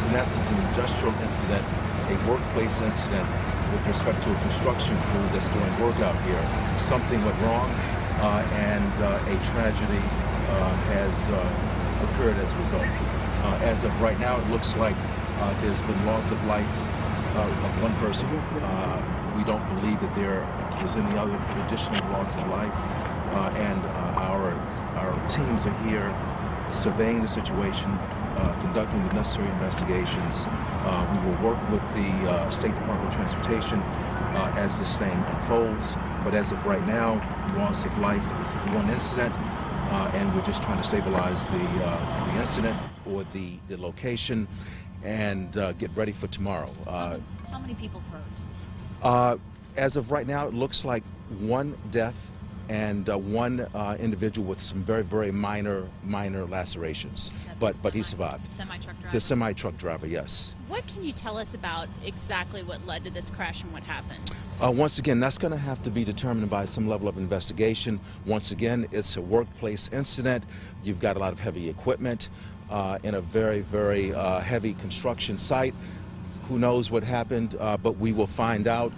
is in essence an industrial incident, a workplace incident with respect to a construction crew that's doing work out here. Something went wrong, and a tragedy has occurred as a result. As of right now, it looks like there's been loss of life of one person. We don't believe that there is any other additional loss of life, and our teams are here surveying the situation, conducting the necessary investigations. We will work with the State Department of Transportation as this thing unfolds, but as of right now, loss of life is one incident, and we're just trying to stabilize the incident or the location and get ready for tomorrow. How many people hurt? As of right now, it looks like one death and one individual with some very, very minor lacerations, but he survived. Semi-truck driver? The semi-truck driver, yes. What can you tell us about exactly what led to this crash and what happened? Once again, that's going to have to be determined by some level of investigation. Once again, it's a workplace incident. You've got a lot of heavy equipment in a very, very heavy construction site. Who knows what happened, but we will find out,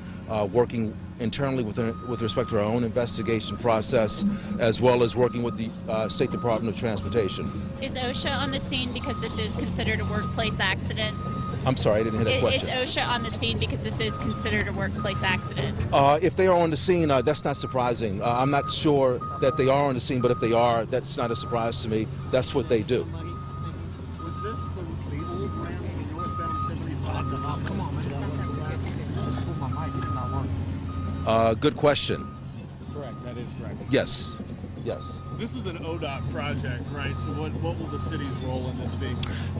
working internally with respect to our own investigation process, as well as working with the State Department of Transportation. Is OSHA on the scene because this is considered a workplace accident? I'm sorry, I didn't hear that question. Is OSHA on the scene because this is considered a workplace accident? If they are on the scene, that's not surprising. I'm not sure that they are on the scene, but if they are, that's not a surprise to me. That's what they do. Was this the old ramp to northbound 75? Come on, man. Just pull my mic, it's not working. Good question. Correct, that is correct. Yes, yes. This is an ODOT project, right? So what will the city's role in this be?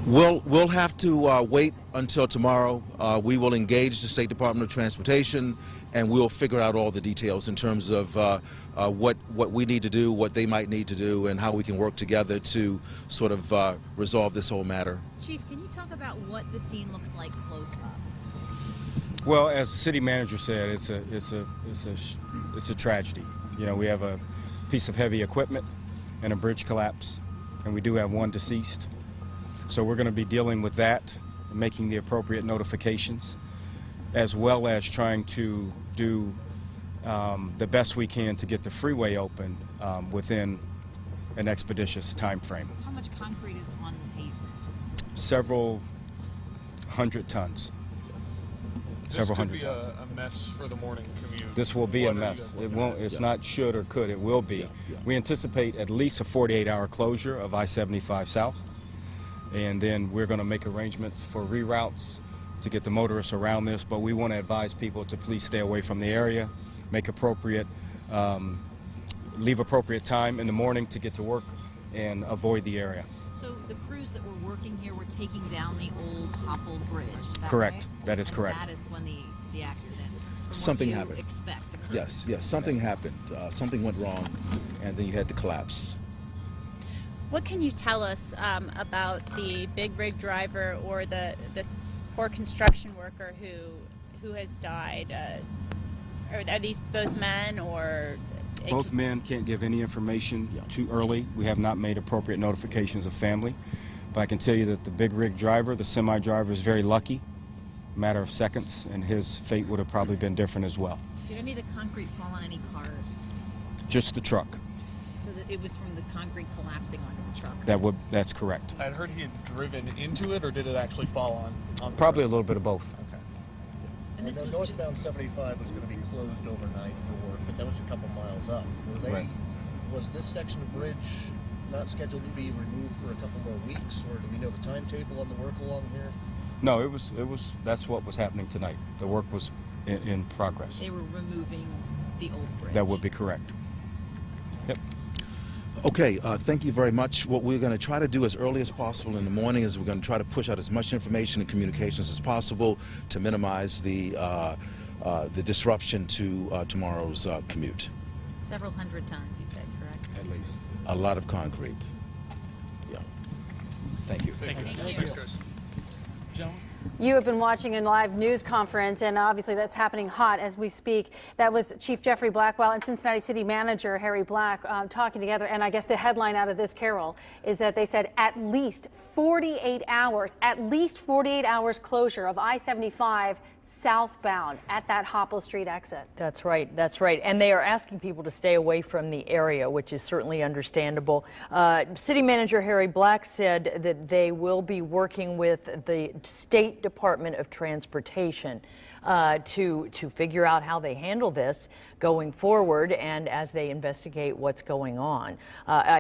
We'll have to wait until tomorrow. We will engage the State Department of Transportation, and we'll figure out all the details in terms of what we need to do, what they might need to do, and how we can work together to sort of resolve this whole matter. Chief, can you talk about what the scene looks like close up? Well, as the city manager said, it's a tragedy. You know, we have a piece of heavy equipment and a bridge collapse, and we do have one deceased. So we're going to be dealing with that, making the appropriate notifications, as well as trying to do the best we can to get the freeway open within an expeditious time frame. How much concrete is on the pavement? Several hundred tons. This could be a mess for the morning commute. This will be a mess. It won't. It's not should or could. It will be. We anticipate at least a 48-hour closure of I-75 South, and then we're going to make arrangements for reroutes to get the motorists around this. But we want to advise people to please stay away from the area, make appropriate, leave appropriate time in the morning to get to work, and avoid the area. So the crews that were working here were taking down the old Hopple Bridge. Is that Correct. Right? That is correct. That is when the accident. Something what you happened. Expect occurred. Yes, yes, something happened. Something went wrong, and then you had to collapse. What can you tell us about the big rig driver or this poor construction worker who has died? Are these both men or? Both men. Can't give any information too early. We have not made appropriate notifications of family. But I can tell you that the big rig driver, the semi-driver, is very lucky. A matter of seconds, and his fate would have probably been different as well. Did any of the concrete fall on any cars? Just the truck. So that it was from the concrete collapsing onto the truck? That's correct. I heard he had driven into it, or did it actually fall on Probably a little bit of both. Okay. And this I know was northbound 75 was going to be closed overnight for work, but that was a couple miles up. Right. Was this section of bridge not scheduled to be removed for a couple more weeks, or do we know the timetable on the work along here? No, it was. That's what was happening tonight. The work was in progress. They were removing the old bridge. That would be correct. Yep. Okay, thank you very much. What we're going to try to do as early as possible in the morning is we're going to try to push out as much information and communications as possible to minimize the disruption to tomorrow's commute. Several hundred tons, you said, correct? At least. A lot of concrete. Yeah. Thank you. Thank you. Thank you. Gentlemen? You have been watching a live news conference, and obviously that's happening hot as we speak. That was Chief Jeffrey Blackwell and Cincinnati City Manager Harry Black talking together. And I guess the headline out of this, Carol, is that they said at least 48 hours closure of I-75 southbound at that Hopple Street exit. That's right. That's right. And they are asking people to stay away from the area, which is certainly understandable. City Manager Harry Black said that they will be working with the State Department of Transportation to figure out how they handle this going forward and as they investigate what's going on.